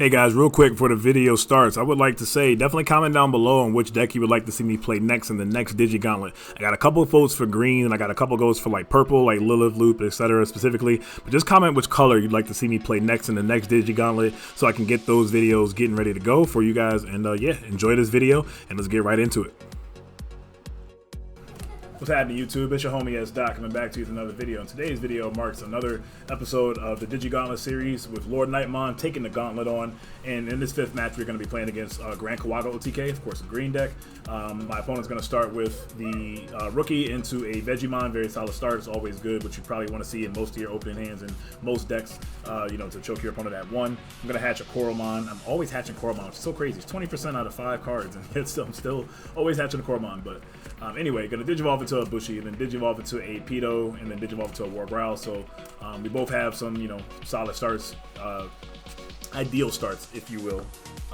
Hey guys, real quick before the video starts, I would like to say definitely comment down below on which deck you would like to see me play next in the next Digi-Gauntlet. I got a couple of votes for green and I got a couple goes for like purple, like Lilith, Loop, etc. specifically. But just comment which color you'd like to see me play next in the next Digi-Gauntlet so I can get those videos getting ready to go for you guys. And yeah, enjoy this video and let's get right into it. What's happening, YouTube? It's your homie S Doc coming back to you with another video. And today's video marks another episode of the Digi-Gauntlet series with Lord Nightmon taking the gauntlet on. And in this fifth match, we're going to be playing against Grand Kawaga OTK, of course, a green deck. My opponent's going to start with the rookie into a Digimon. Very solid start. It's always good, which you probably want to see in most of your opening hands and most decks, you know, to choke your opponent at one. I'm going to hatch a Coromon. I'm always hatching Coromon, which is so crazy. It's 20% out of 5 cards, and yet I'm still always hatching a Coromon. But anyway, going to Digivolve into a Bushi, and then Digivolve into a Pedo, and then Digivolve into a Wargrowl. So we both have some, you know, solid starts, ideal starts, if you will,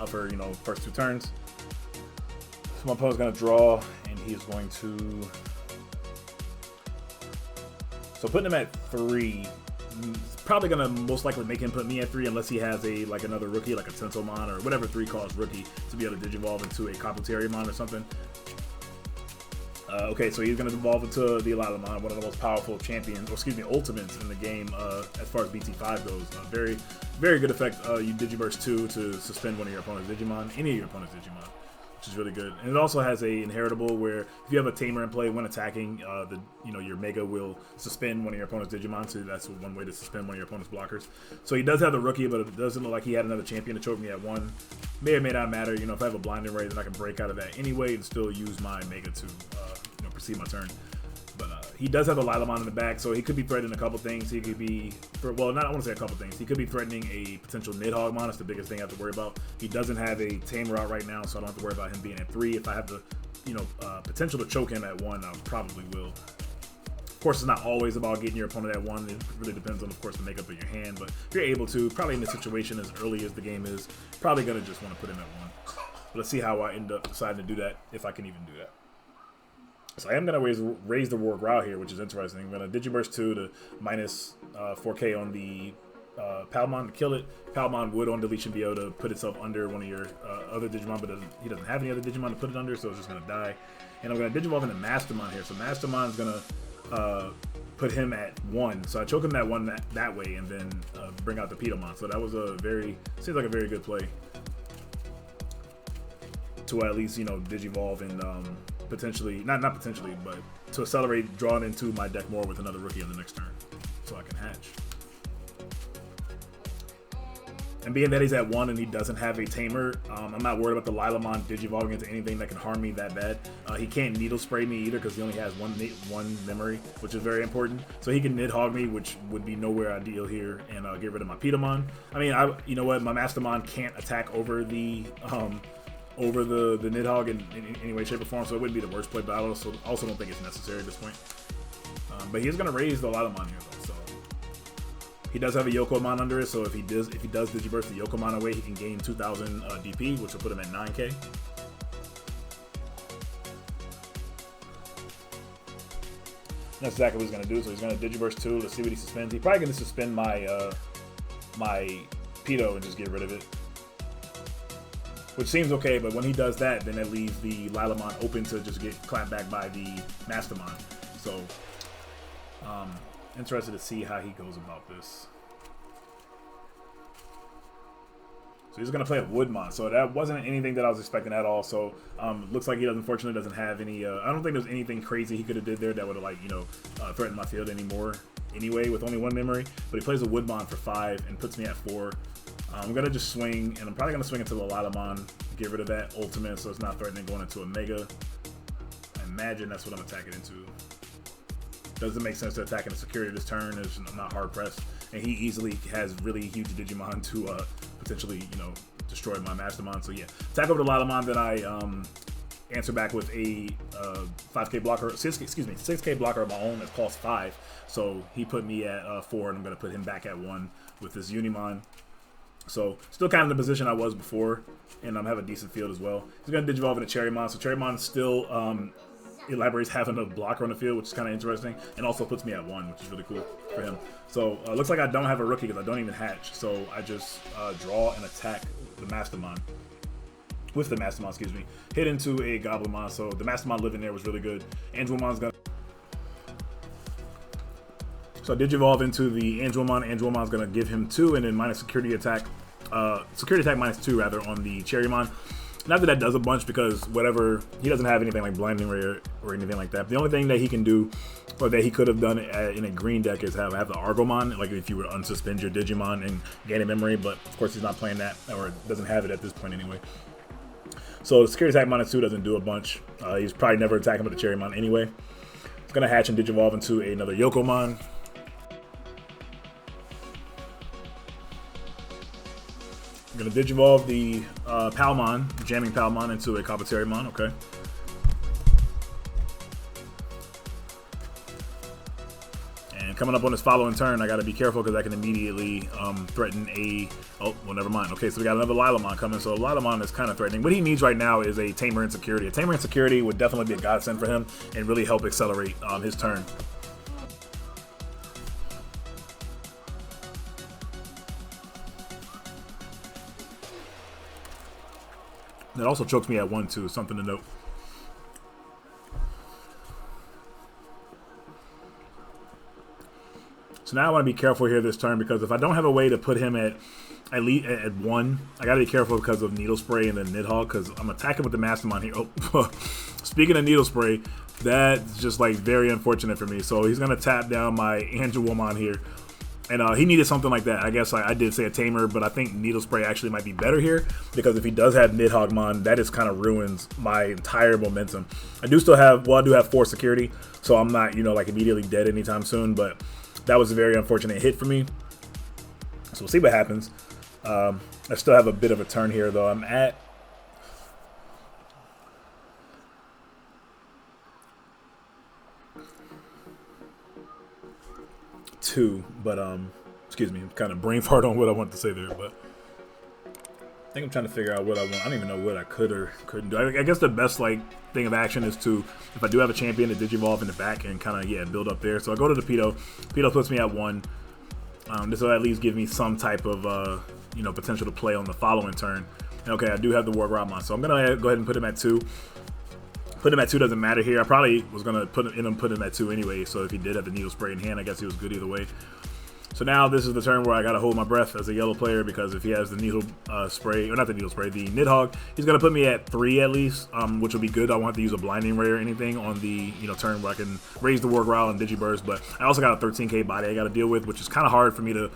for, you know, first 2 turns. So my opponent's going to draw, and he is going to... So putting him at 3, it's probably going to most likely make him put me at 3 unless he has a like another rookie, like a Tentomon or whatever 3 calls rookie, to be able to Digivolve into a Kabuterimon or something. Okay, so he's going to evolve into the Lilamon, one of the most powerful champions, or excuse me, ultimates in the game as far as BT5 goes. Very, very good effect. You Digiburst 2 to suspend one of your opponent's Digimon, any of your opponent's Digimon, which is really good. And it also has a inheritable where if you have a Tamer in play when attacking, your Mega will suspend one of your opponent's Digimon. So that's one way to suspend one of your opponent's blockers. So he does have the rookie, but it doesn't look like he had another champion to choke me at 1. May or may not matter. You know, if I have a blinding ray, then I can break out of that anyway and still use my Mega to proceed my turn. But he does have a Lilamon in the back, so he could be threatening a couple things. He could be, I want to say a couple things. He could be threatening a potential Nidhoggmon. That's the biggest thing I have to worry about. He doesn't have a Tamer out right now, so I don't have to worry about him being at 3. If I have the, potential to choke him at 1, I probably will. Of course, it's not always about getting your opponent at 1. It really depends on, of course, the makeup of your hand. But if you're able to, probably in this situation as early as the game is, probably going to just want to put him at 1. But let's see how I end up deciding to do that, if I can even do that. So I am going to raise the Wargrowl here, which is interesting. I'm going to Digiburst 2 to minus 4k on the Palmon to kill it. Palmon would on deletion be able to put itself under one of your other Digimon, but he doesn't have any other Digimon to put it under, so it's just going to die. And I'm going to Digivolve into Mastermon here. So Mastermon is going to put him at 1. So I choke him at 1 that way, and then bring out the Pedomon. So that was seems like a very good play to at least, Digivolve and potentially, not potentially, but to accelerate drawing into my deck more with another rookie on the next turn, so I can hatch. And being that he's at 1 and he doesn't have a Tamer, I'm not worried about the Lilamon Digivolving into anything that can harm me that bad. He can't Needle Spray me either because he only has one memory, which is very important. So he can Nidhogg me, which would be nowhere ideal here, and get rid of my Pedomon. I mean, you know what, my Mastermon can't attack over the Nidhogg in any way, shape, or form, so it wouldn't be the worst play, but I also don't think it's necessary at this point. But he's going to raise the Lilamon here, though, so he does have a Yokomon under it, so if he does Digiburst the Yokomon away, he can gain 2,000 DP, which will put him at 9k. That's exactly what he's going to do, so he's going to Digiburst 2, let's see what he suspends. He's probably going to suspend my my Pedo and just get rid of it, which seems okay, but when he does that, then it leaves the Lilamon open to just get clapped back by the Mastermon. So, interested to see how he goes about this. So he's going to play a Woodmon. So that wasn't anything that I was expecting at all. So looks like he unfortunately doesn't have any, I don't think there's anything crazy he could have did there that would have threatened my field anymore anyway with only 1 memory. But he plays a Woodmon for 5 and puts me at 4. I'm going to just swing, and I'm probably going to swing into the Lilamon, get rid of that ultimate so it's not threatening going into a Mega. I imagine that's what I'm attacking into. Doesn't make sense to attack in the security this turn. I'm not hard pressed, and he easily has really huge Digimon to potentially, destroy my Mastermon. So yeah, attack over the Lilamon, then I answer back with a 5k blocker, 6k blocker of my own that costs 5. So he put me at 4, and I'm going to put him back at 1 with this Unimon. So still kind of in the position I was before, and have a decent field as well. He's going to Digivolve into Cherrymon, so Cherrymon still elaborates having a blocker on the field, which is kind of interesting, and also puts me at 1, which is really cool for him. So looks like I don't have a rookie because I don't even hatch, so I just draw and attack Mastermind. With the Mastermind, excuse me, hit into a Goblinmon. So the Mastermind living there was really good. Angelmon's gonna. So I Digivolve into the Angelmon. Angelmon's gonna give him 2, and then minus security attack minus 2 rather on the Cherrymon. Not that that does a bunch because whatever, he doesn't have anything like Blinding Ray or anything like that. The only thing that he can do, or that he could have done in a green deck, is have the Argomon, like if you were to unsuspend your Digimon and gain a memory, but of course he's not playing that, or doesn't have it at this point anyway. So the security attack minus 2 doesn't do a bunch. He's probably never attacking with the Cherrymon anyway. It's gonna hatch and Digivolve into another Yokomon. I'm gonna Digivolve the Palmon, jamming Palmon into a Coppeterrymon, okay. And coming up on this following turn, I gotta be careful because I can immediately threaten a, oh, well, never mind. Okay, so we got another Lilamon coming, so Lilamon is kind of threatening. What he needs right now is a Tamer and Security. A Tamer and Security would definitely be a godsend for him and really help accelerate his turn. That also chokes me at 1 too, something to note. So now I want to be careful here this turn because if I don't have a way to put him at least at 1, I got to be careful because of Needle Spray and then Nidhogg because I'm attacking with the Mastermind here. Oh, speaking of Needle Spray, that's just like very unfortunate for me. So he's going to tap down my Angelmon here. And he needed something like that. I guess I did say a Tamer, but I think Needle Spray actually might be better here because if he does have Nidhoggmon, that just kind of ruins my entire momentum. I do still have, well, I do have 4 security, so I'm not, you know, like immediately dead anytime soon, but that was a very unfortunate hit for me. So we'll see what happens. I still have a bit of a turn here, though. I'm at... two, but excuse me, kind of brain fart on what I want to say there, but I think I'm trying to figure out what I want. I don't even know what I could or couldn't do. I guess the best like thing of action is to, if I do have a champion, to Digivolve in the back and kind of, yeah, build up there. So I go to the Pedo. Pedo puts me at 1. This will at least give me some type of you know, potential to play on the following turn. And okay, I do have the Wargramon, so I'm gonna go ahead and put him at 2. Put him at 2 doesn't matter here. I probably was gonna put him at 2 anyway. So if he did have the Needle Spray in hand, I guess he was good either way. So now this is the turn where I gotta hold my breath as a yellow player because if he has the Needle Spray, or not the Needle Spray, the Nidhogg, he's gonna put me at 3 at least, which will be good. I won't have to use a Blinding Ray or anything on the turn where I can raise the War Growl and Digiburst. But I also got a 13k body I gotta deal with, which is kind of hard for me to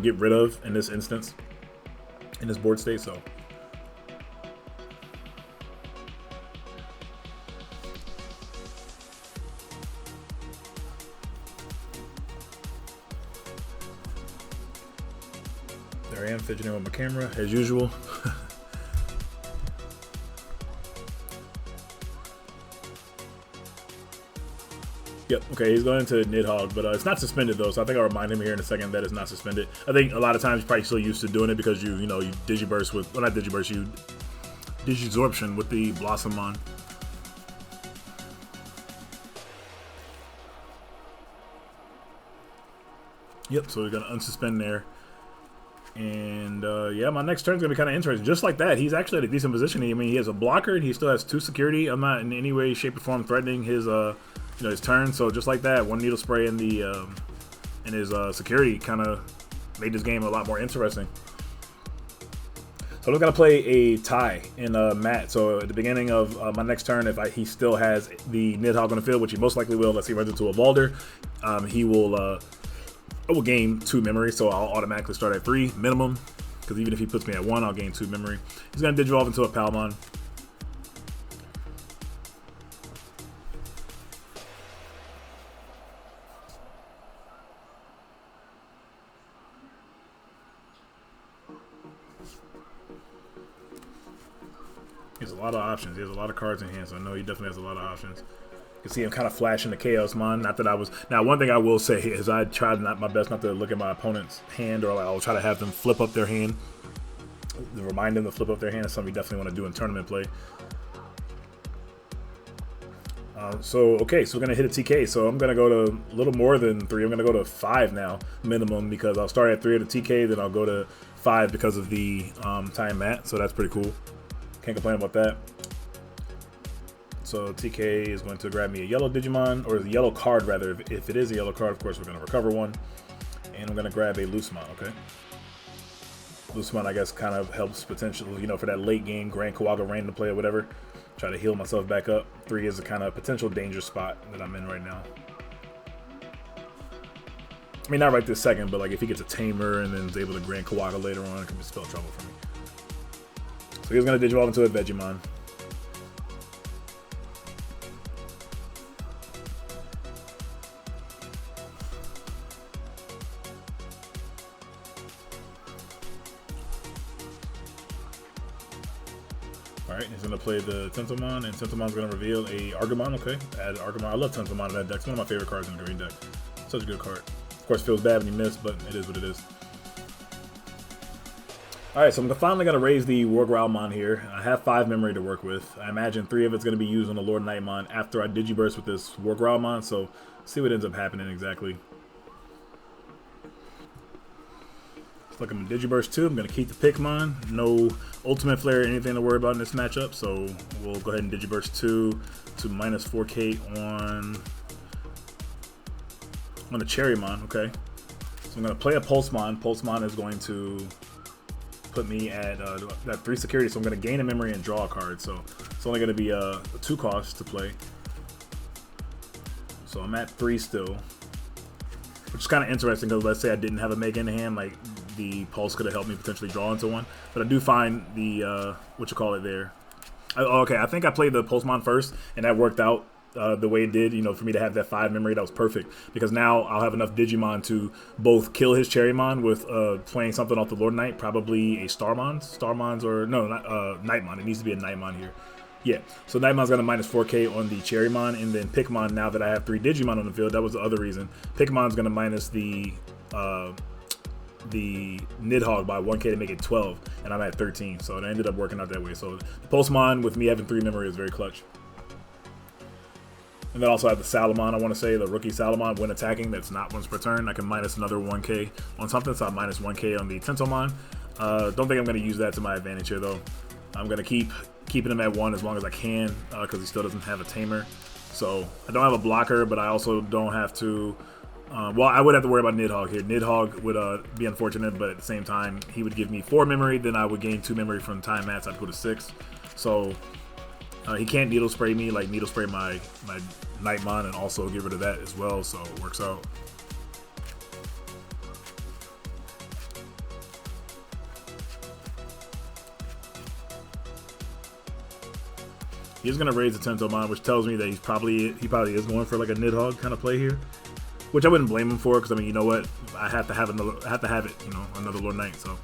get rid of in this instance, in this board state. So. There I am fidgeting with my camera as usual. Yep, okay, he's going into Nidhogg, but it's not suspended though, so I think I'll remind him here in a second that it's not suspended. I think a lot of times you're probably still used to doing it because you Digiburst with, well, not Digiburst, you Digisorption with the Blossomon. Yep, so we're gonna unsuspend there. And yeah, my next turn is gonna be kind of interesting. Just like that, he's actually at a decent position. I mean, he has a blocker and he still has 2 security. I'm not in any way, shape, or form threatening his his turn. So just like that, 1 Needle Spray in the in his security kind of made this game a lot more interesting. So I'm gonna play a tie in Matt. So at the beginning of my next turn, if he still has the Nidhogg on the field, which he most likely will, unless he runs into a Valder, he will. I will gain 2 memory, so I'll automatically start at 3 minimum, because even if he puts me at 1, I'll gain 2 memory. He's going to Digivolve into a Palmon. He has a lot of options. He has a lot of cards in hand, so I know he definitely has a lot of options. You can see him kind of flashing the Chaosmon. Not that I was... Now, one thing I will say is I tried my best not to look at my opponent's hand, or I'll try to have them flip up their hand. Remind them to flip up their hand is something you definitely want to do in tournament play. Okay, so we're going to hit a TK. So I'm going to go to a little more than 3. I'm going to go to 5 now, minimum, because I'll start at 3 at a TK, then I'll go to 5 because of the time mat, so that's pretty cool. Can't complain about that. So TK is going to grab me a yellow Digimon, or the yellow card rather. If it is a yellow card, of course we're going to recover one. And I'm going to grab a Loosemon, okay? Loosemon, I guess, kind of helps potentially, you know, for that late game Grand Kawaga random play or whatever. Try to heal myself back up. 3 is a kind of potential danger spot that I'm in right now. I mean, not right this second, but like if he gets a Tamer and then is able to Grand Kawaga later on, it could be spell trouble for me. So he's going to Digivolve into a Vegemon. Alright, he's going to play the Tentomon, and Tentomon's going to reveal a Argamon, okay? Add Argamon. I love Tentomon in that deck. It's one of my favorite cards in the green deck. Such a good card. Of course, it feels bad when you miss, but it is what it is. Alright, so I'm finally going to raise the War Growlmon here. I have 5 memory to work with. I imagine 3 of it's going to be used on the Lord Nightmon after I Digiburst with this War Growlmon, so see what ends up happening exactly. Look, I'm going to Digiburst 2. I'm going to keep the Pikmon. No Ultimate Flare or anything to worry about in this matchup, so we'll go ahead and Digiburst 2 to minus 4k on the Cherrymon, okay? So I'm going to play a Pulsemon. Pulsemon is going to put me at that 3 security, so I'm going to gain a memory and draw a card, so it's only going to be a 2 cost to play. So I'm at 3 still, which is kind of interesting because let's say I didn't have a Mega in hand, like the Pulse could have helped me potentially draw into one, but I do find the there. Okay, I think I played the Pulsemon first, and that worked out the way it did. You know, for me to have that 5 memory, that was perfect because now I'll have enough Digimon to both kill his Cherrymon with playing something off the Lord Knight, probably a Starmon's or no, not Nightmon. It needs to be a Nightmon here. Yeah, so Nightmon's got a minus 4k on the Cherrymon, and then Pikmon, now that I have 3 Digimon on the field, that was the other reason. Pikmon's going to minus the Nidhogg by 1k to make it 12, and I'm at 13, so it ended up working out that way. So the Pulsemon with me having 3 memory is very clutch. And then also I have the Salamon, I want to say, the rookie Salamon, when attacking, that's not once per turn. I can minus another 1k on something, so I minus 1k on the Tentomon. Don't think I'm going to use that to my advantage here, though. I'm going to keeping him at 1 as long as I can, because he still doesn't have a Tamer. So I don't have a blocker, but I also don't have to... well, I would have to worry about Nidhogg here. Nidhogg would be unfortunate, but at the same time, he would give me 4 memory, then I would gain 2 memory from time mats. I'd go to 6. So he can't Needle Spray me, like Needle Spray my Nightmon, and also get rid of that as well, so it works out. He's gonna raise the Tentomon, which tells me that he probably is going for like a Nidhogg kind of play here, which I wouldn't blame him for, because I mean, you know what, I have to have it, you know, another Lord Knight. So,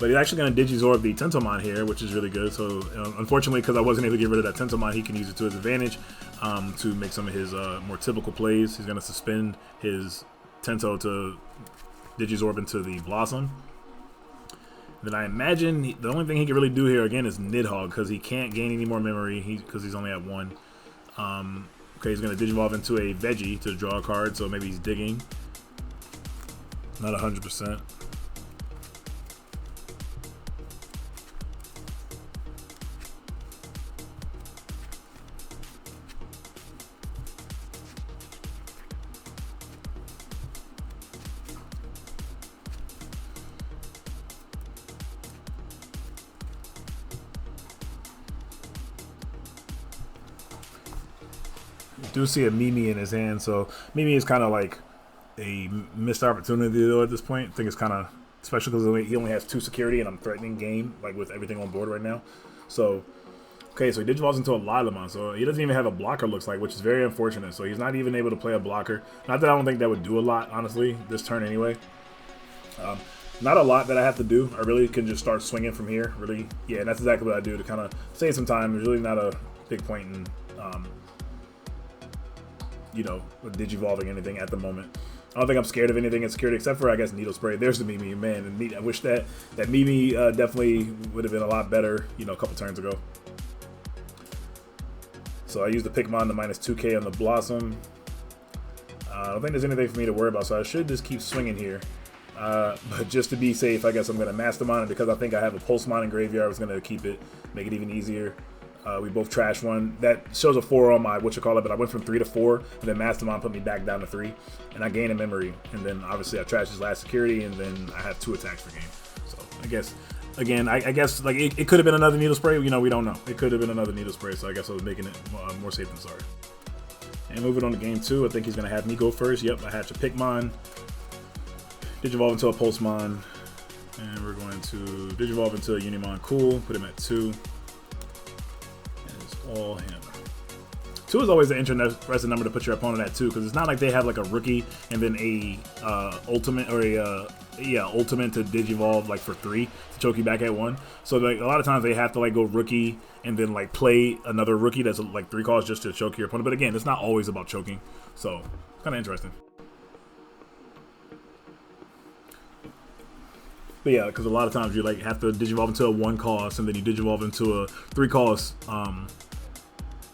but he's actually gonna Digizorb the Tentomon here, which is really good. So unfortunately, because I wasn't able to get rid of that Tentomon, he can use it to his advantage to make some of his more typical plays. He's gonna suspend his Tento to Digizorb into the Blossom. Then I imagine the only thing he can really do here again is Nidhogg, because he can't gain any more memory because he's only at 1. Okay, he's going to Digivolve into a Veggie to draw a card, so maybe he's digging. Not 100%. Do see a Mimi in his hand, so Mimi is kind of like a missed opportunity though at this point. I think it's kind of special because he only has 2 security, and I'm threatening game like with everything on board right now. So okay, so he Digivolves into a Lilamon, so he doesn't even have a blocker, looks like, which is very unfortunate. So he's not even able to play a blocker. Not that I don't think that would do a lot, honestly, this turn anyway. Not a lot that I have to do. I really can just start swinging from here. Really, yeah, that's exactly what I do to kind of save some time. There's really not a big point in you know, Digivolving anything at the moment. I don't think I'm scared of anything in security except for, I guess, Needle Spray. There's the Mimi, man. And I wish that Mimi definitely would have been a lot better, you know, a couple turns ago. So I used the Pikmon to minus 2k on the Blossom. I don't think there's anything for me to worry about, so I should just keep swinging here. But just to be safe, I guess I'm going to Mastermind, and because I think I have a Pulsemon in Graveyard, I was going to keep it, make it even easier. We both trashed one. That shows a 4 on my but I went from 3 to 4, and then Mastermind put me back down to 3, and I gained a memory, and then obviously I trashed his last security, and then I have 2 attacks per game. So I guess, again, I guess like it could have been another Needle Spray. You know, we don't know. It could have been another Needle Spray, so I guess I was making it more safe than sorry. And moving on to game 2, I think he's going to have me go first. Yep, I hatch a Pikmon, Digivolve into a Pulsemon, and we're going to Digivolve into a Unimon. Cool, put him at 2. All him. 2 is always an interesting number to put your opponent at 2, because it's not like they have like a rookie and then a ultimate or a ultimate to Digivolve like for 3 to choke you back at 1. So like a lot of times they have to like go rookie and then like play another rookie that's like 3 calls just to choke your opponent. But again, it's not always about choking, so it's kind of interesting. But yeah, because a lot of times you like have to Digivolve into a 1 cost and then you Digivolve into a 3 cost.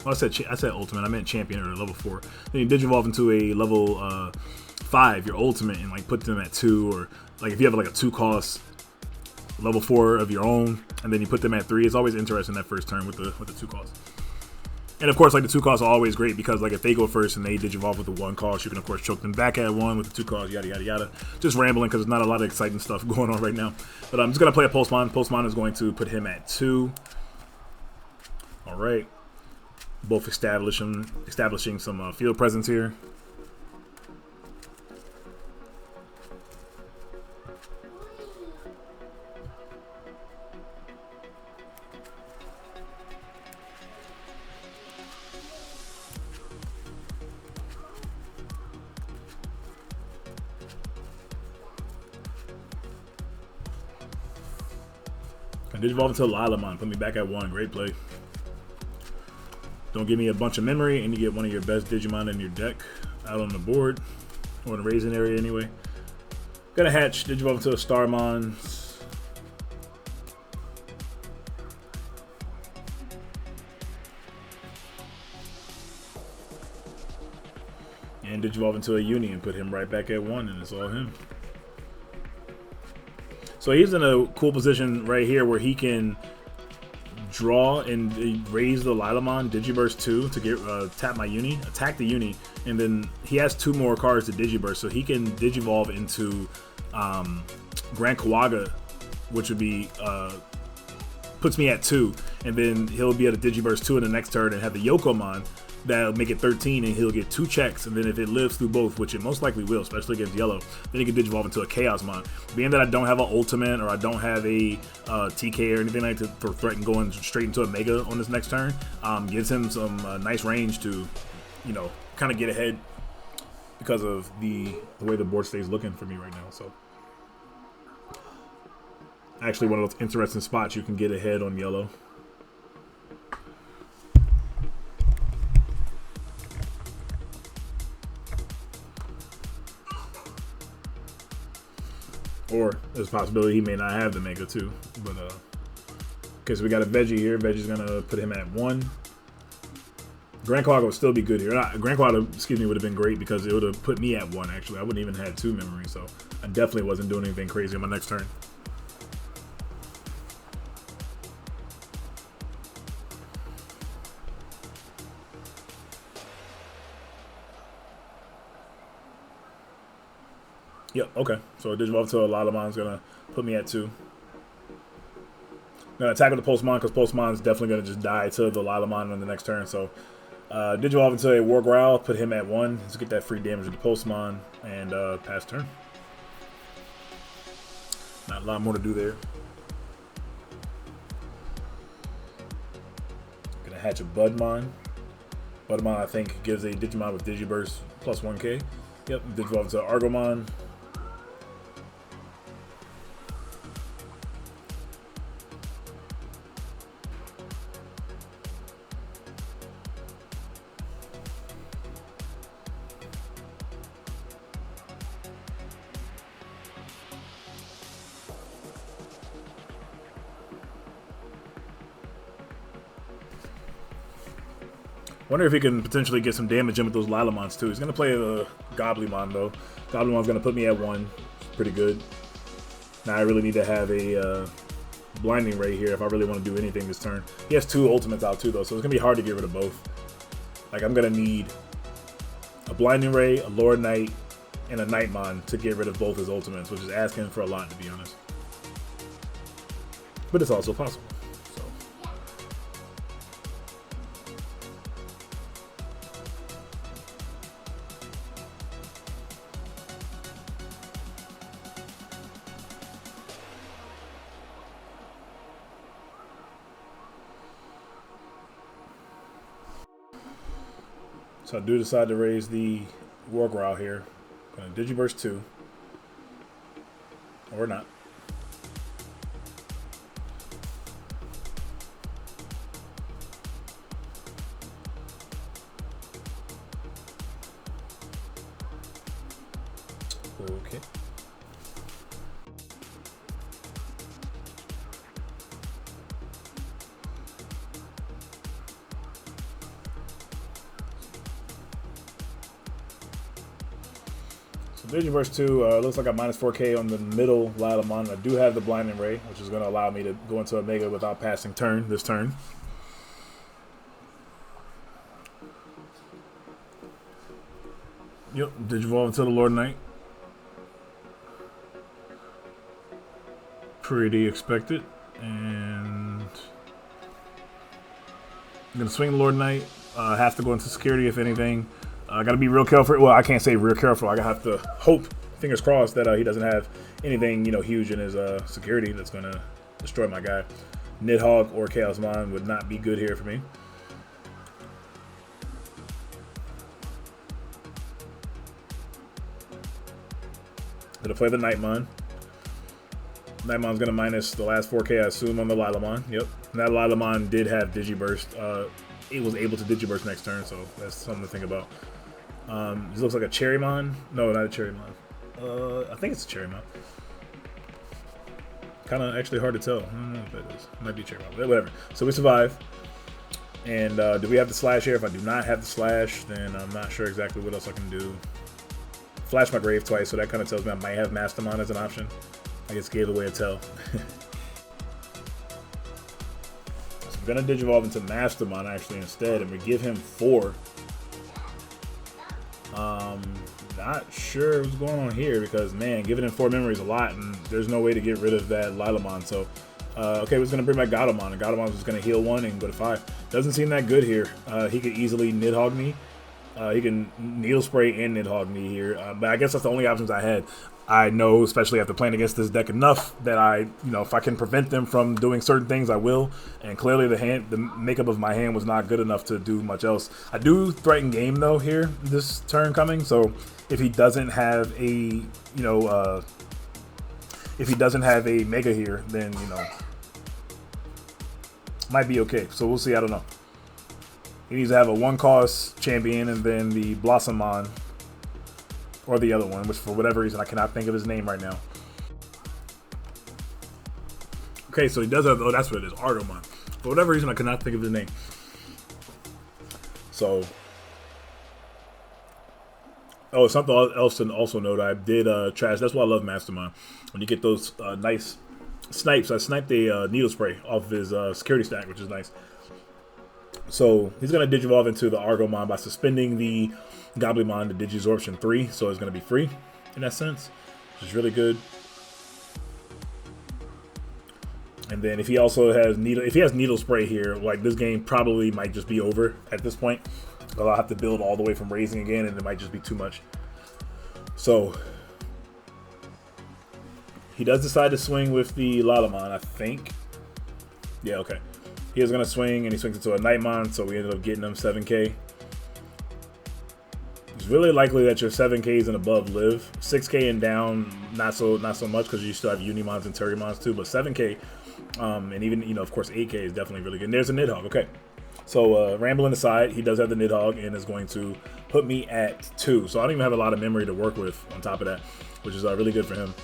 Well, I said ultimate. I meant champion or level 4. Then you Digivolve into a level 5, your ultimate, and like put them at 2, or like if you have like a 2 cost level 4 of your own, and then you put them at 3. It's always interesting that first turn with the 2 costs. And of course, like the 2 costs are always great, because like if they go first and they Digivolve with the 1 cost, you can of course choke them back at 1 with the 2 costs, yada yada yada. Just rambling because there's not a lot of exciting stuff going on right now. But I'm just gonna play a Pulsemon. Pulsemon is going to put him at 2. All right. Both establishing some field presence here. And Digivolve into Lilamon, put me back at 1. Great play. Don't give me a bunch of memory, and you get one of your best Digimon in your deck out on the board, or in the raising area anyway. Gonna hatch, Digivolve into a Starmon. And Digivolve into a Uni and put him right back at 1, and it's all him. So he's in a cool position right here where he can draw and raise the Lilamon, Digiburst 2 to get tap my Uni, attack the Uni, and then he has 2 more cards to Digiburst, so he can Digivolve into Grand Kawaga, which would be puts me at 2, and then he'll be able to Digiburst 2 in the next turn and have the Yokomon that'll make it 13, and he'll get 2 checks, and then if it lives through both, which it most likely will, especially against yellow, then he can Digivolve into a Chaosmon. Being that I don't have an ultimate, or I don't have a TK or anything like that for threaten going straight into a Mega on this next turn, gives him some nice range to, you know, kind of get ahead because of the way the board stays looking for me right now. So actually one of those interesting spots you can get ahead on yellow. Or there's a possibility he may not have the Mega too. But okay, so we got a Veggie here. Veggie's gonna put him at 1. Grand Kawaga would still be good here. Grand Kawaga, excuse me, would have been great because it would have put me at 1 actually. I wouldn't even have 2 memories, so I definitely wasn't doing anything crazy on my next turn. Yep, okay. So Digivolve to a Lalamon's gonna put me at 2. I'm gonna attack with the Pulsemon because Pulsemon's definitely gonna just die to the Lilamon on the next turn. So Digivolve into a War Growl, put him at 1. Let's get that free damage with the Pulsemon and pass turn. Not a lot more to do there. Gonna hatch a Budmon. Budmon I think gives a Digimon with Digiburst plus 1k. Yep, Digivolve to Argomon. Wonder if he can potentially get some damage in with those Lilamons too. He's going to play a Goblymon though. Goblymon's going to put me at 1. pretty good. Now I really need to have a Blinding Ray here if I really want to do anything this turn. He has 2 ultimates out too though, so it's gonna be hard to get rid of both. Like I'm gonna need a Blinding Ray, a Lord Knight, and a Nightmon to get rid of both his ultimates, which is asking for a lot, to be honest. But it's also possible. So I do decide to raise the War Growl here. I'm going to Digiburst 2. Or not. Okay. Digiverse 2 looks like a minus 4K on the middle Lilamon. I do have the Blinding Ray, which is going to allow me to go into a Mega without passing turn this turn. Yep, Digivolve into the Lord Knight. Pretty expected. And I'm going to swing the Lord Knight. Have to go into security if anything. I gotta be real careful. Well, I can't say real careful. I gotta have to hope, fingers crossed, that he doesn't have anything, huge in his security that's gonna destroy my guy. Nidhogg or Chaosmon would not be good here for me. Gonna play the Nightmon. Nightmon's gonna minus the last 4K, I assume, on the Lilamon. Yep. And that Lilamon did have Digiburst. It was able to Digiburst next turn, so that's something to think about. This looks like a Cherrymon. No, not a Cherrymon. I think it's a Cherrymon. Kind of actually hard to tell. I don't know if it is. It might be Cherrymon. But whatever. So we survive. And do we have the Slash here? If I do not have the Slash, then I'm not sure exactly what else I can do. Flash my grave twice, so that kind of tells me I might have Mastermon as an option. I just gave away a tell. So I'm going to Digivolve into Mastermon actually instead, and we give him 4. Not sure what's going on here because, man, giving him 4 memories a lot, and there's no way to get rid of that Lilamon. So, okay, we're going to bring back Godamon, and Godamon's just going to heal 1 and go to 5. Doesn't seem that good here. He could easily Nidhogg me. He can Needle Spray and Nidhogg me here, but I guess that's the only options I had. I know, especially after playing against this deck enough, that if I can prevent them from doing certain things, I will. And clearly the makeup of my hand was not good enough to do much else. I do threaten game though here this turn coming, so if he doesn't have a if he doesn't have a Mega here, then might be okay. So we'll see. I don't know. He needs to have a 1-cost champion and then the Blossomon. Or the other one, which for whatever reason I cannot think of his name right now. Okay, so he does have, oh, that's what it is, Argomon. For whatever reason I cannot think of his name. So, oh, something else to also note, I did trash, that's why I love Mastermon. When you get those nice snipes, I sniped a Needle Spray off of his security stack, which is nice. So, he's going to Digivolve into the Argomon by suspending the Goblimon to Digisorption 3, so it's going to be free in that sense, which is really good. And then if he also has Needle Spray here, like this game probably might just be over at this point. I'll have to build all the way from raising again, and it might just be too much. So he does decide to swing with the Lilamon, I think. Yeah, okay. He is going to swing, and he swings into a Nightmon, so we ended up getting him 7K. It's really likely that your 7Ks and above live. 6K and down, not so much, because you still have Unimons and Turrymons too. But 7K, and even of course 8K is definitely really good. And there's a Nidhogg. Okay, so rambling aside, he does have the Nidhogg and is going to put me at 2. So I don't even have a lot of memory to work with on top of that, which is really good for him.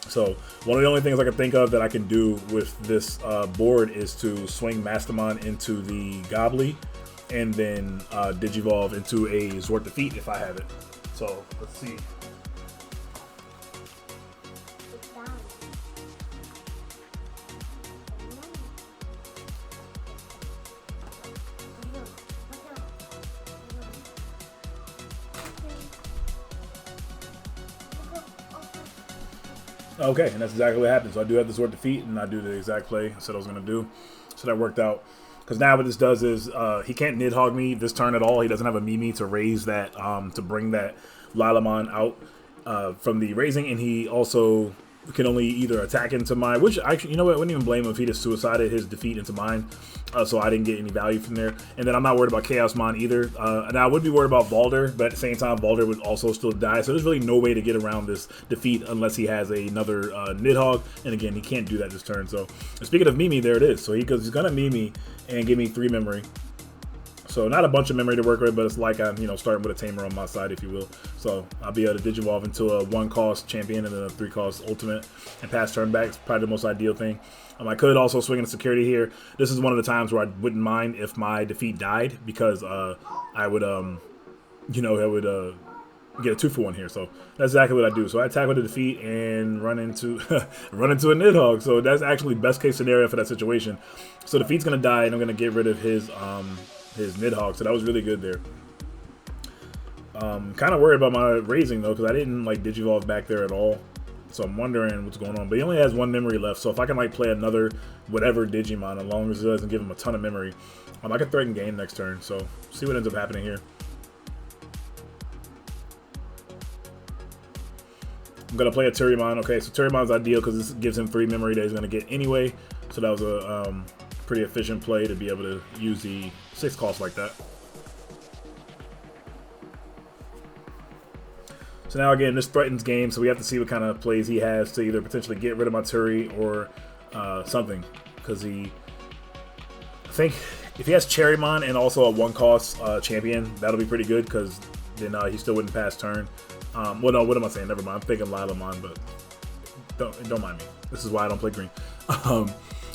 So one of the only things I can think of that I can do with this board is to swing Mastermon into the Gobly, and then Digivolve into a Zwart Defeat if I have it. So let's see. Okay, and that's exactly what happened. So I do have the sword defeat, and I do the exact play I said I was going to do. So that worked out. Because now what this does is he can't Nidhogg me this turn at all. He doesn't have a Mimi to raise that, to bring that Lilamon out from the raising, and he also can only either attack into mine, which actually, you know what, I wouldn't even blame him if he just suicided his defeat into mine, so I didn't get any value from there. And then I'm not worried about Chaosmon either. And I would be worried about Balder, but at the same time, Balder would also still die, so there's really no way to get around this defeat unless he has another Nidhogg, and again, he can't do that this turn. So speaking of Mimi, there it is. So he's gonna Mimi and give me 3 memory. So not a bunch of memory to work with, but it's like I'm, starting with a tamer on my side, if you will. So I'll be able to Digivolve into a 1-cost champion and then a 3-cost ultimate and pass turn back. It's probably the most ideal thing. I could also swing into security here. This is one of the times where I wouldn't mind if my defeat died, because I would, get a 2-for-1 here. So that's exactly what I do. So I attack with the defeat and run into run into a Nidhogg. So that's actually best case scenario for that situation. So defeat's gonna die, and I'm gonna get rid of his Nidhogg, so that was really good there. Kind of worried about my raising though, because I didn't Digivolve back there at all, so I'm wondering what's going on. But he only has 1 memory left, so if I can play another whatever Digimon, as long as it doesn't give him a ton of memory, I can threaten game next turn. So see what ends up happening here. I'm gonna play a Turymon. Okay, so Turymon's ideal because this gives him 3 memory that he's gonna get anyway. So that was a pretty efficient play to be able to use the 6 cost like that. So now again, this threatens game, so we have to see what kind of plays he has to either potentially get rid of my Turi or something. Because I think if he has Cherrymon and also a 1-cost champion, that'll be pretty good, because then he still wouldn't pass turn. Well, no, what am I saying? Never mind. I'm thinking Lilamon, but don't mind me. This is why I don't play green.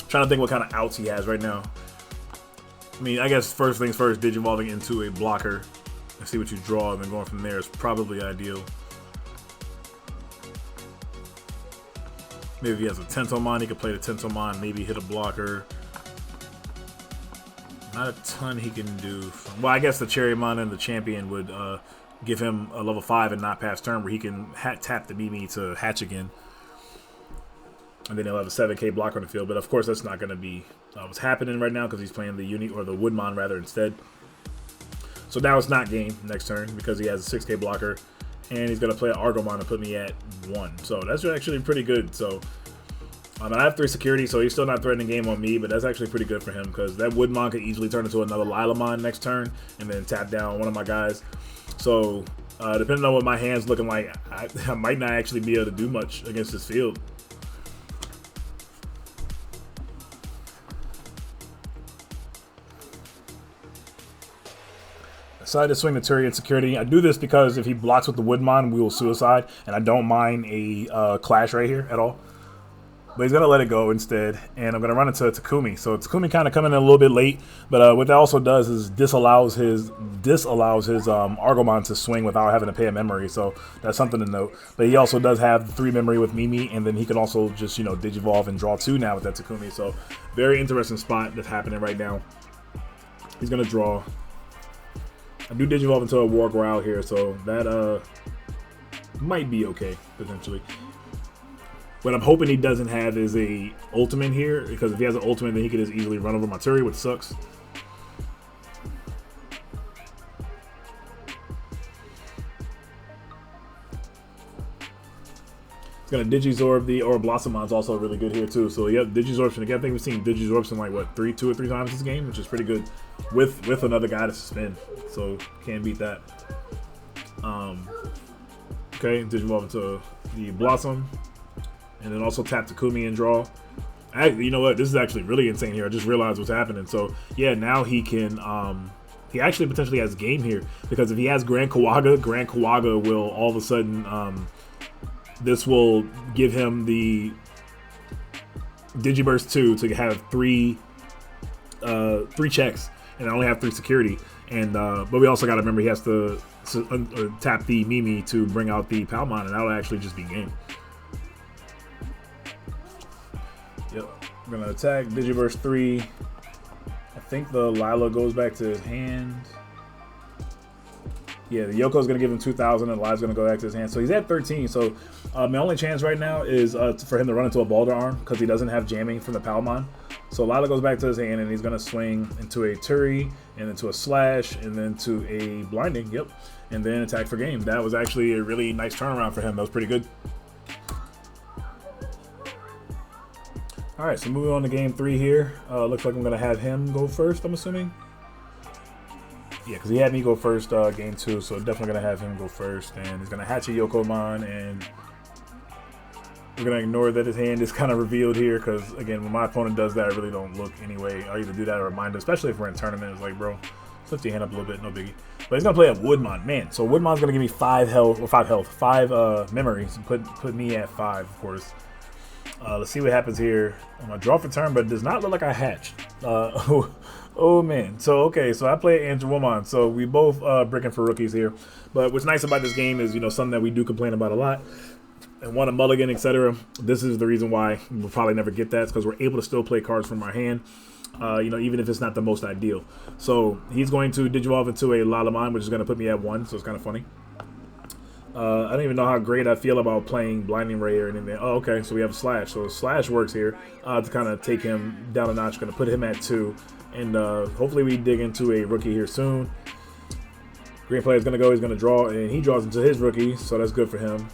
Trying to think what kind of outs he has right now. I mean, I guess first things first, Digivolving into a blocker and see what you draw, and then going from there is probably ideal. Maybe if he has a Tentomon, he could play the Tentomon, maybe hit a blocker. Not a ton he can do. Well, I guess the Cherrymon and the champion would give him a level 5 and not pass turn, where he can tap the Mimi to hatch again. And then he'll have a 7k blocker on the field, but of course that's not going to be what's happening right now, because he's playing the the Woodmon rather instead. So now it's not game next turn because he has a 6k blocker, and he's going to play an Argomon to put me at 1. So that's actually pretty good. So I have 3 security, so he's still not threatening game on me, but that's actually pretty good for him, because that Woodmon could easily turn into another Lilamon next turn and then tap down one of my guys. So depending on what my hand's looking like, I might not actually be able to do much against this field. Decided to swing the Turi in security. I do this because if he blocks with the Woodmon, we will suicide, and I don't mind a clash right here at all. But he's gonna let it go instead, and I'm gonna run into Takumi. So Takumi kind of coming in a little bit late, but what that also does is disallows his Argomon to swing without having to pay a memory. So that's something to note. But he also does have 3 memory with Mimi, and then he can also just Digivolve and draw 2 now with that Takumi. So very interesting spot that's happening right now. He's gonna draw. I do Digivolve into a War Growl here, so that might be okay potentially. What I'm hoping he doesn't have is a ultimate here, because if he has an ultimate, then he could just easily run over my Turi, which sucks. It's gonna Digizorb the Blossommon's also really good here too. So yep, Digizorption again. I think we've seen Digizorption like what 2 or 3 times this game, which is pretty good with another guy to suspend. So can't beat that. Okay, Digivolve into the Blossom, and then also tap Takumi and draw. You know what? This is actually really insane here. I just realized what's happening. So yeah, now he can. He actually potentially has game here, because if he has Grand Kawaga will all of a sudden. This will give him the Digiburst 2 to have 3 checks, and I only have 3 security. And but we also got to remember he has to tap the Mimi to bring out the Palmon, and that'll actually just be game. Yep, I'm gonna attack Digiburst 3. I think the Lila goes back to his hand. Yeah, the Yoko's going to give him 2,000 and Live's going to go back to his hand. So he's at 13. So my only chance right now is for him to run into a Balder Arm because he doesn't have jamming from the Palmon. So Lila goes back to his hand and he's going to swing into a Turi and into a Slash and then to a Blinding. Yep. And then attack for game. That was actually a really nice turnaround for him. That was pretty good. All right, so moving on to game 3 here. Looks like I'm going to have him go first, I'm assuming. Yeah, because he had me go first game 2, so definitely going to have him go first. And he's going to hatch a Yokomon, and we're going to ignore that his hand is kind of revealed here because, again, when my opponent does that, I really don't look anyway. I either do that or remind him, especially if we're in tournament. It's like, bro, lift your hand up a little bit, no biggie. But he's going to play a Woodmon. Man, so Woodmon's going to give me 5 memories, and put me at 5, of course. Let's see what happens here. I'm going to draw for turn, but it does not look like I hatched. Oh, man. So, okay, so I play Andrewomon. So we both bricking for rookies here. But what's nice about this game is, you know, something that we do complain about a lot. And want a mulligan, etc. This is the reason why we'll probably never get that. It's because we're able to still play cards from our hand. You know, even if it's not the most ideal. So he's going to Digivolve into a Lalamon, which is going to put me at 1. So it's kind of funny. I don't even know how great I feel about playing Blinding Ray or anything. Oh, okay, so we have a Slash. So Slash works here to kind of take him down a notch. Going to put him at 2. And hopefully we dig into a rookie here soon. Green player is going to go. He's going to draw, and he draws into his rookie. So that's good for him.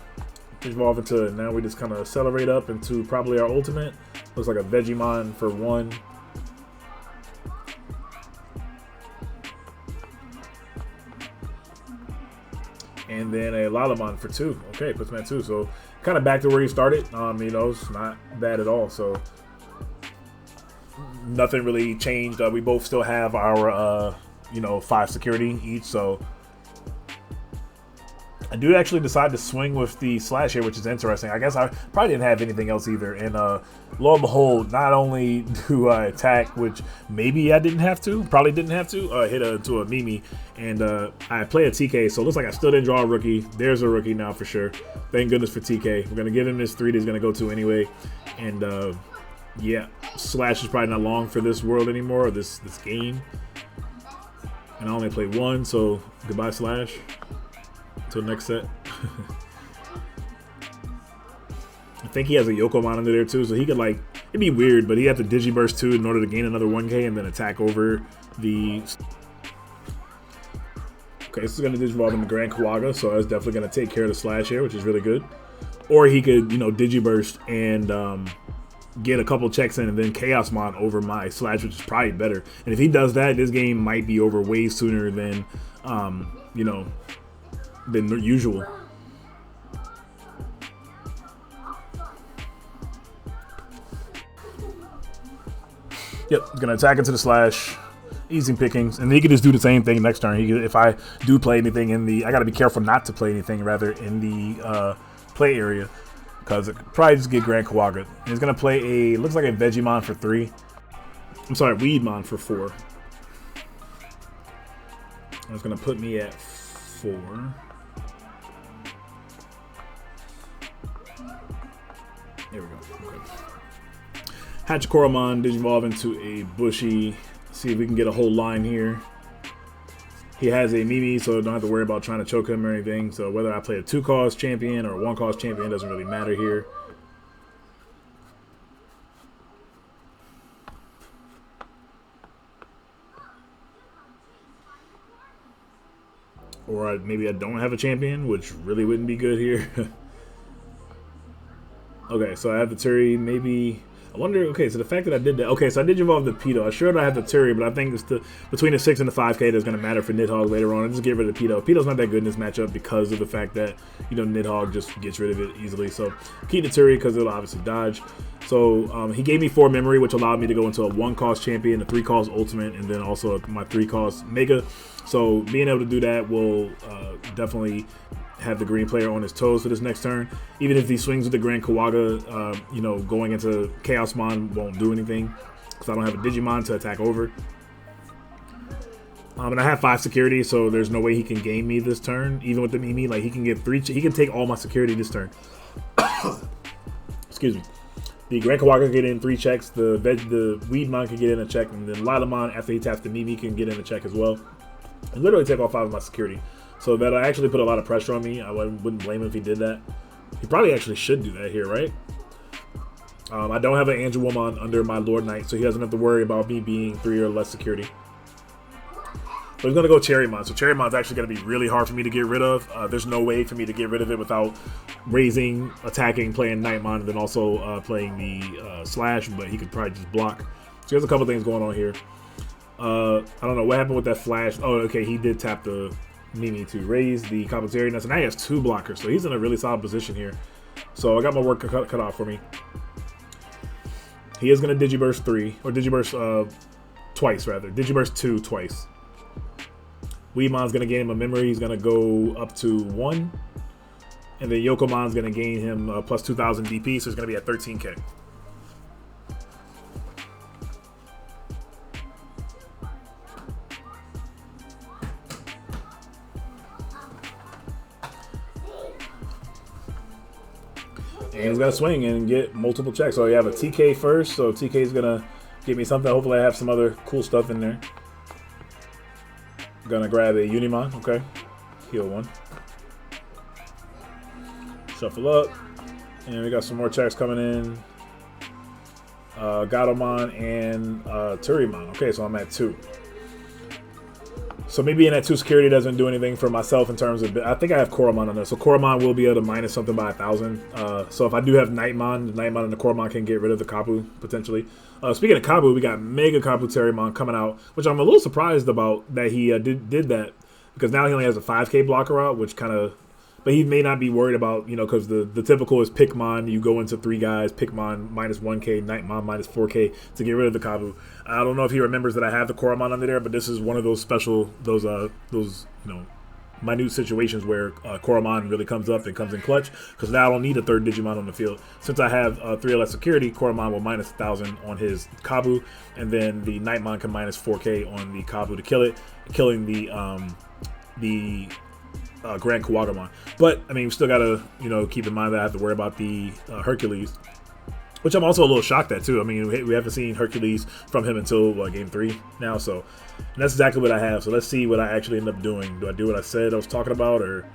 Evolve into it. Now we just kind of accelerate up into probably our ultimate. Looks like a Vegemon for 1. And then a Lalamon for 2. Okay, puts him at 2. So kind of back to where he started. You know, it's not bad at all. So nothing really changed. We both still have our, you know, 5 security each. So I do actually decide to swing with the Slash here, which is interesting. I guess I probably didn't have anything else either. And lo and behold, not only do I attack, which maybe I didn't have to, probably didn't have to, hit to a Mimi. And I play a TK, so it looks like I still didn't draw a rookie. There's a rookie now for sure. Thank goodness for TK. We're going to give him this 3 that he's going to go to anyway. And yeah, Slash is probably not long for this world anymore, or this game. And I only played 1, so goodbye Slash. Till next set. I think he has a Yokomon under there too, so he could, like, it'd be weird, but he had to Digiburst 2 in order to gain another 1K and then attack over the... Okay, this is going to Digivolve into Grand Kawaga, so that's definitely going to take care of the Slash here, which is really good. Or he could, you know, Digiburst and get a couple checks in and then Chaosmon over my Slash, which is probably better. And if he does that, this game might be over way sooner than, you know, than usual. Yep, gonna attack into the Slash, easy pickings, and then he could just do the same thing next turn. He could, if I do play anything in the, I gotta be careful not to play anything rather in the play area, because it could probably just get Grand Kawaga. And he's gonna play a, looks like a Vegemon for 3. I'm sorry, Weedmon for 4. It's gonna put me at 4. There we go. Okay. Hachikoromon Digivolve into a Bushy. See if we can get a whole line here. He has a Mimi, so don't have to worry about trying to choke him or anything. So whether I play a 2-cost champion or a 1-cost champion doesn't really matter here. Or maybe I don't have a champion, which really wouldn't be good here. Okay, so I have the Turi, maybe... I wonder, okay, so the fact that I did that... Okay, so I did evolve the Pedo. I sure I have the Turi, but I think it's the between the 6 and the 5K that's going to matter for Nidhogg later on. I just get rid of the Pedo. Pedo's not that good in this matchup because of the fact that, you know, Nidhogg just gets rid of it easily. So keep the Turi because it'll obviously dodge. So he gave me 4 memory, which allowed me to go into a 1-cost champion, a 3-cost ultimate, and then also my 3-cost mega. So being able to do that will definitely have the green player on his toes for this next turn. Even if he swings with the Grand Kawaga, you know, going into Chaosmon won't do anything because I don't have a Digimon to attack over. And I have 5 security, so there's no way he can game me this turn. Even with the Mimi, like he can get 3. He can take all my security this turn. Excuse me. The Grand Kawaga can get in 3 checks. The Weedmon can get in a check, and then Lilamon, after he taps the Mimi, can get in a check as well. And literally take all 5 of my security. So that actually put a lot of pressure on me. I wouldn't blame him if he did that. He probably actually should do that here, right? I don't have an Angelwomon under my Lord Knight, so he doesn't have to worry about me being 3 or less security. But he's going to go Cherrymon. So Cherrymon's actually going to be really hard for me to get rid of. There's no way for me to get rid of it without raising, attacking, playing Nightmon, and then also playing the Slash, but he could probably just block. So there's a couple things going on here. I don't know what happened with that Flash. Oh, okay, he did tap the Mimi to raise the Commentary. So now he has 2 blockers, so he's in a really solid position here. So I got my work cut off for me. He is going to Digiburst 3, or Digiburst twice, rather. Digiburst 2 twice. Weemon's going to gain him a memory. He's going to go up to 1. And then Yokomon's going to gain him plus 2,000 DP, so it's going to be at 13k. And he's going to swing and get multiple checks. So you have a TK first, so TK is going to give me something. Hopefully I have some other cool stuff in there. Gonna grab a Unimon, okay. Heal 1. Shuffle up. And we got some more checks coming in. Gatomon and Turimon. Okay, so I'm at 2. So maybe in that 2 security doesn't do anything for myself in terms of... I think I have Koromon on there. So Koromon will be able to minus something by 1,000. So if I do have Nightmon, the Nightmon and the Koromon can get rid of the Kabu, potentially. Speaking of Kabu, we got Mega Kabu Terriermon coming out, which I'm a little surprised about that he did that. Because now he only has a 5k blocker out, which kind of... But he may not be worried about, you know, because the typical is Pikmon. You go into 3 guys, Pikmon minus 1k, Nightmon minus 4k to get rid of the Kabu. I don't know if he remembers that I have the Koromon under there, but this is one of those special, those you know, minute situations where Koromon really comes up and comes in clutch. Because now I don't need a 3rd Digimon on the field. Since I have 3 or less security, Koromon will minus 1,000 on his Kabu, and then the Nightmon can minus 4k on the Kabu to kill it, killing the Grand Kawagamon. But I mean, we still gotta, you know, keep in mind that I have to worry about the Hercules, which I'm also a little shocked at too. I mean, we haven't seen Hercules from him until game 3 now, so that's exactly what I have. So let's see what I actually end up doing. Do I do what I said I was talking about, or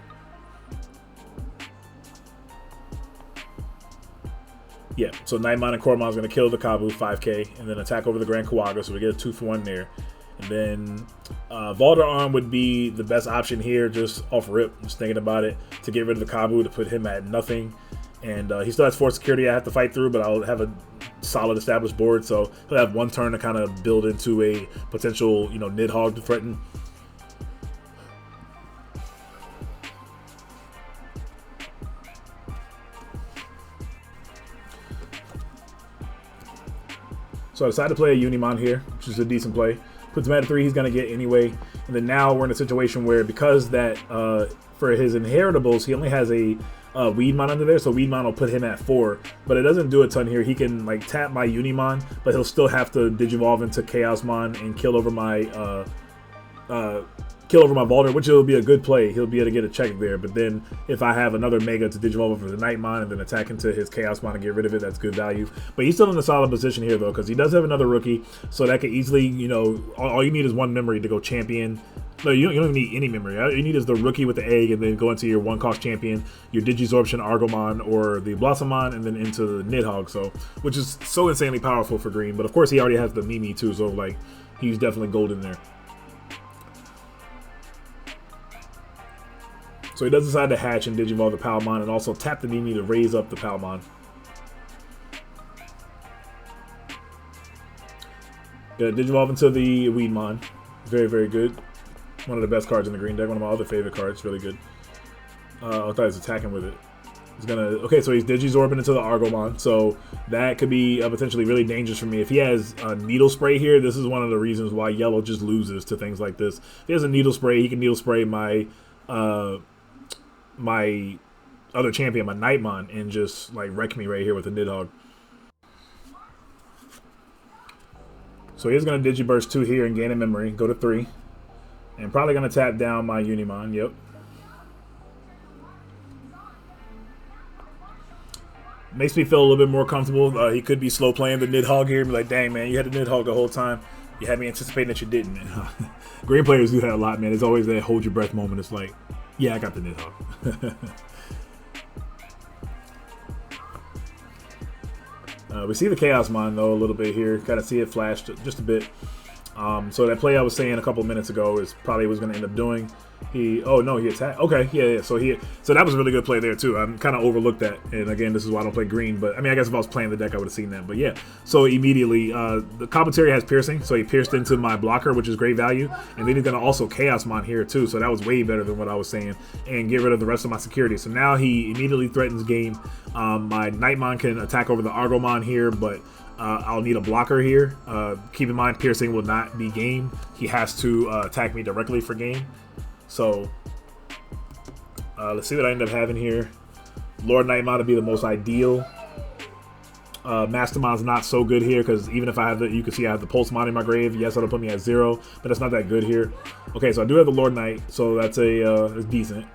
yeah? So Nightmon and Koromon is gonna kill the Kabu 5k, and then attack over the Grand Kawaga, so we get a 2-for-1 there. And then Valder would be the best option here, just off rip, just thinking about it, to get rid of the Kabu, to put him at nothing. And he still has 4 security I have to fight through, but I'll have a solid established board, so he'll have 1 turn to kind of build into a potential, you know, Nidhogg to threaten. So I decided to play a Unimon here, which is a decent play. Puts him at 3, he's going to get anyway. And then now we're in a situation where, because that for his inheritables, he only has a Weedmon under there, so Weedmon will put him at 4. But it doesn't do a ton here. He can like tap my Unimon, but he'll still have to Digivolve into Chaosmon and kill over my Valder, which will be a good play. He'll be able to get a check there. But then if I have another Mega to Digivolve over the Nightmon and then attack into his Chaosmon and get rid of it, that's good value. But he's still in a solid position here, though, because he does have another rookie. So that could easily, you know, all you need is 1 memory to go champion. No, you don't even need any memory. All you need is the rookie with the egg, and then go into your 1-cost champion, your Digizorption, Argomon, or the Blossomon, and then into the Nidhogg, so, which is so insanely powerful for green. But of course, he already has the Mimi too, so like he's definitely golden there. So he does decide to hatch and Digivolve the Palmon, and also tap the Mimi to raise up the Palmon. Gonna Digivolve into the Weedmon. Very, very good. One of the best cards in the green deck. One of my other favorite cards. Really good. I thought he was attacking with it. He's gonna... Okay, so he's Digizorbing into the Argomon. So that could be potentially really dangerous for me. If he has Needle Spray here, this is one of the reasons why Yellow just loses to things like this. If he has a Needle Spray, he can Needle Spray my... my other champion, my Nightmon, and just like wreck me right here with a Nidhogg. So he's going to Digiburst 2 here and gain a memory, go to 3. And probably going to tap down my Unimon, yep. Makes me feel a little bit more comfortable. He could be slow playing the Nidhogg here and be like, dang, man, you had the Nidhogg the whole time. You had me anticipating that you didn't. Green players do that a lot, man. There's always that hold your breath moment. It's like, Yeah, I got the Nidhogg. We see the Chaosmon though a little bit here. Kind of see it flashed just a bit. So that play I was saying a couple of minutes ago is probably was going to end up doing. Oh no, he attacked. Okay, yeah. So that was a really good play there too. I kind of overlooked that, and again, this is why I don't play green. But I mean, I guess if I was playing the deck, I would have seen that. But yeah, so immediately the commentary has piercing, so he pierced into my blocker, which is great value, and then he's going to also Chaosmon here too. So that was way better than what I was saying, and get rid of the rest of my security. So now he immediately threatens game. My Nightmon can attack over the Argomon here, but I'll need a blocker here. Keep in mind, piercing will not be game. He has to attack me directly for game. So let's see what I end up having here. Lord Nightmon would be the most ideal. Mastermon's not so good here because even if I have you can see I have the Pulsemon in my grave. Yes, that'll put me at 0, but it's not that good here. Okay, so I do have the Lord Knight, so that's it's decent.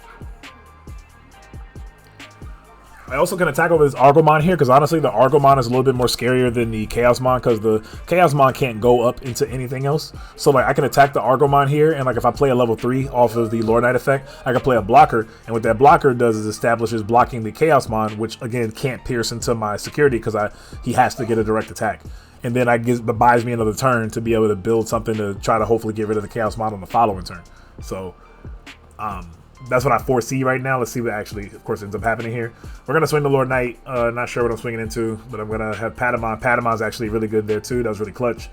I also can attack over this Argomon here because honestly the Argomon is a little bit more scarier than the Chaosmon because the Chaosmon can't go up into anything else. So like I can attack the Argomon here, and like if I play a level 3 off of the Lord Knight effect, I can play a blocker, and what that blocker does is establishes blocking the Chaosmon, which again can't pierce into my security because he has to get a direct attack. And then that buys me another turn to be able to build something to try to hopefully get rid of the Chaosmon on the following turn. So that's what I foresee right now. Let's see what actually, of course, ends up happening here. We're going to swing the Lord Knight. Not sure what I'm swinging into, but I'm going to have Patamon. Patamon's actually really good there, too. That was really clutch.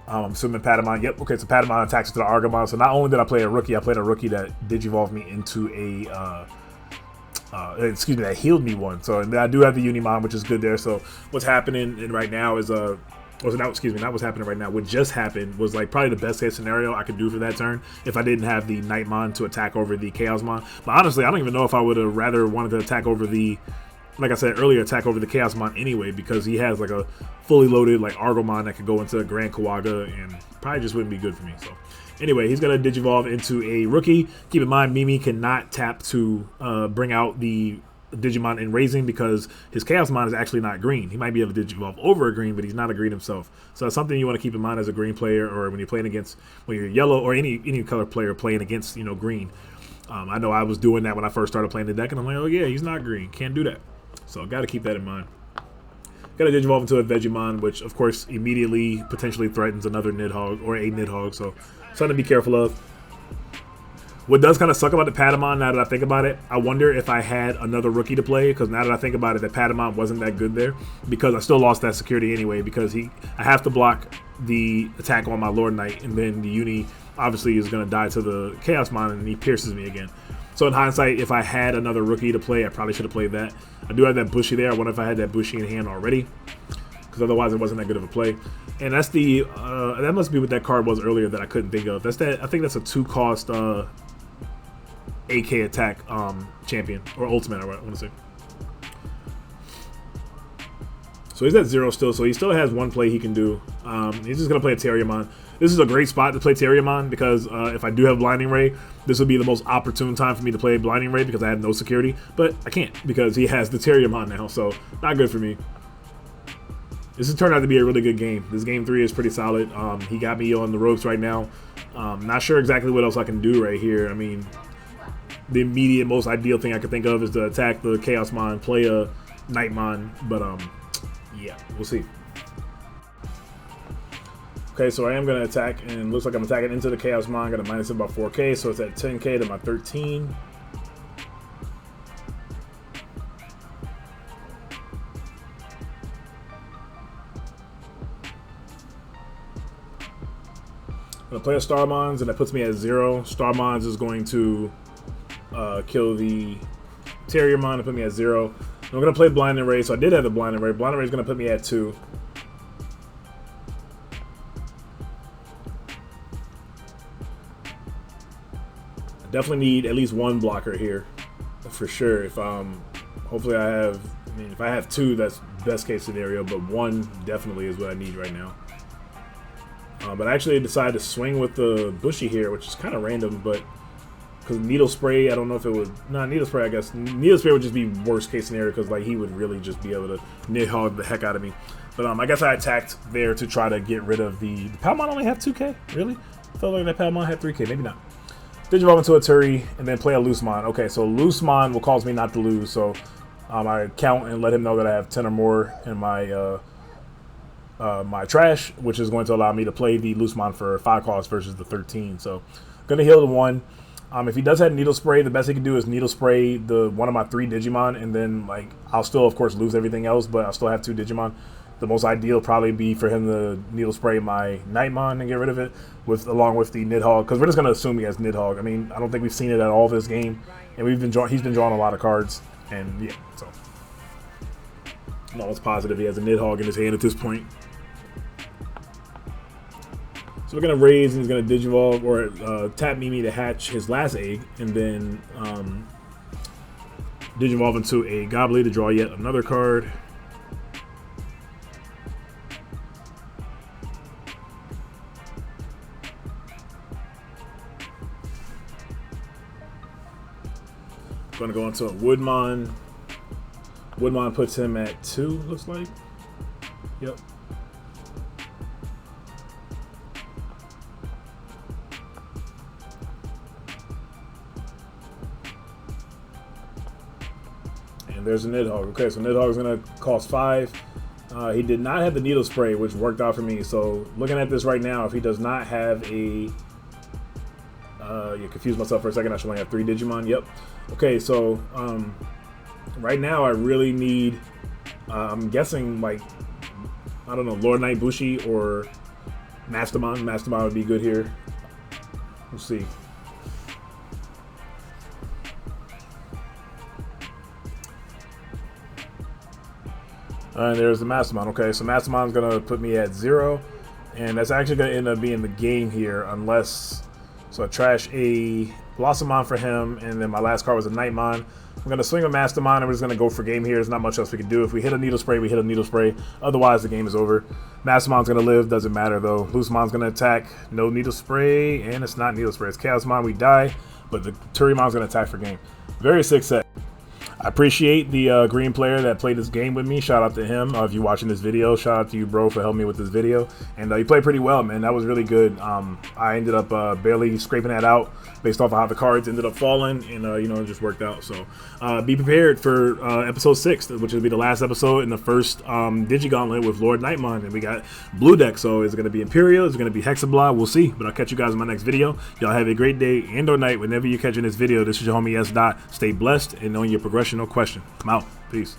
I'm assuming Patamon. Yep, okay, so Patamon attacks to the Argomon. So not only did I play a rookie, I played a rookie that Digivolved me into that healed me one. So and I do have the Unimon, which is good there. So what's happening right now is not what's happening right now. What just happened was like probably the best case scenario I could do for that turn if I didn't have the Nightmon to attack over the Chaosmon. But honestly, I don't even know if I would have rather wanted to attack over the, like I said earlier, attack over the Chaosmon anyway, because he has like a fully loaded like Argomon that could go into Grand Kawaga and probably just wouldn't be good for me. So anyway, he's going to Digivolve into a rookie. Keep in mind, Mimi cannot tap to bring out the Digimon in raising because his Chaosmon is actually not green. He might be able to Digivolve over a green, but he's not a green himself. So that's something you want to keep in mind as a green player, or when you're playing against, when you're yellow or any color player playing against, green. I know I was doing that when I first started playing the deck, and I'm like, oh yeah, he's not green. Can't do that. So got to keep that in mind. Got to Digivolve into a Vegemon, which of course immediately potentially threatens another Nidhogg or a Nidhogg. So something to be careful of. What does kind of suck about the Patamon, now that I think about it, I wonder if I had another rookie to play, because now that I think about it, the Patamon wasn't that good there, because I still lost that security anyway, because I have to block the attack on my Lord Knight, and then the Uni obviously is going to die to the Chaosmon, and he pierces me again. So in hindsight, if I had another rookie to play, I probably should have played that. I do have that Bushy there. I wonder if I had that Bushy in hand already, because otherwise it wasn't that good of a play. And that's the that must be what that card was earlier that I couldn't think of. I think that's a 2-cost AK attack champion, or ultimate, I want to say. So he's at 0 still, so he still has one play he can do. He's just going to play a Terriermon. This is a great spot to play Terriermon because if I do have Blinding Ray, this would be the most opportune time for me to play Blinding Ray because I have no security. But I can't because he has the Terriermon now, so not good for me. This has turned out to be a really good game. This game 3 is pretty solid. He got me on the ropes right now. Not sure exactly what else I can do right here. I mean, the immediate most ideal thing I could think of is to attack the Chaosmon, play a Nightmon, but yeah, we'll see. Okay, so I am going to attack, and looks like I'm attacking into the Chaosmon. Got a minus about 4k, so it's at 10k to my 13. I'm going to play a Starmons, and that puts me at 0. Starmons is going to kill the Terriermon and put me at 0. I'm going to play Blinding Ray, so I did have the Blinding Ray. Blinding Ray is going to put me at 2. I definitely need at least one blocker here, for sure. If hopefully I have, I mean, if I have 2, that's best case scenario, but 1 definitely is what I need right now. But I actually decided to swing with the Bushy here, which is kind of random, but because Needle Spray, I don't know if it would. Nah, Needle Spray, I guess. Needle Spray would just be worst case scenario because like he would really just be able to Nidhogg the heck out of me. But I guess I attacked there to try to get rid of the Palmon only have 2k? Really? I felt like that Palmon had 3k. Maybe not. Digivolve into a Turi, and then play a Loosemon. Okay, so Loosemon will cause me not to lose, so I count and let him know that I have 10 or more in my my trash, which is going to allow me to play the Loosemon for 5 costs versus the 13. So I'm going to heal the 1. If he does have Needle Spray, the best he can do is Needle Spray one of my 3 Digimon, and then like I'll still, of course, lose everything else, but I'll still have 2 Digimon. The most ideal probably be for him to Needle Spray my Nightmon and get rid of it, along with the Nidhogg, because we're just going to assume he has Nidhogg. I mean, I don't think we've seen it at all this game, and he's been drawing a lot of cards, and yeah, so I'm almost positive he has a Nidhogg in his hand at this point. So we're going to raise, and he's going to Digivolve or tap Mimi to hatch his last egg, and then Digivolve into a Gobbly to draw yet another card. Going to go into a Woodmon. Woodmon puts him at 2, looks like. Yep. And there's a Nidhogg. Okay, so Nidhogg's going to cost 5. He did not have the Needle Spray, which worked out for me. So looking at this right now, if he does not have a... you confused myself for a second. I should only have 3 Digimon. Yep. Okay, so right now I really need... I'm guessing, like, I don't know, Lord Knight Bushi or Mastermon. Mastermon would be good here. We'll see. And there's the Mastermon. Okay, so Mastermon's going to put me at 0. And that's actually going to end up being the game here unless... So I trash a Blossomon for him, and then my last card was a Nightmon. I'm going to swing a Mastermon, and we're just going to go for game here. There's not much else we can do. If we hit a Needle Spray, we hit a Needle Spray. Otherwise, the game is over. Mastermon's going to live. Doesn't matter, though. Loosemon's going to attack. No Needle Spray, and it's not Needle Spray. It's Chaosmon. We die, but the Turimon's going to attack for game. Very sick set. I appreciate the green player that played this game with me. Shout out to him. If you're watching this video, shout out to you, bro, for helping me with this video. And you played pretty well, man. That was really good. I ended up barely scraping that out based off of how the cards ended up falling, and you know, it just worked out. So be prepared for episode 6, which will be the last episode in the first Digi-Gauntlet with Lord Nightmon. And we got blue deck, so is it going to be Imperial? Is it going to be Hexablah? We'll see. But I'll catch you guys in my next video. Y'all have a great day and or night whenever you're catching this video. This is your homie S. Dot. Stay blessed and on your progression, no question. I'm out. Peace.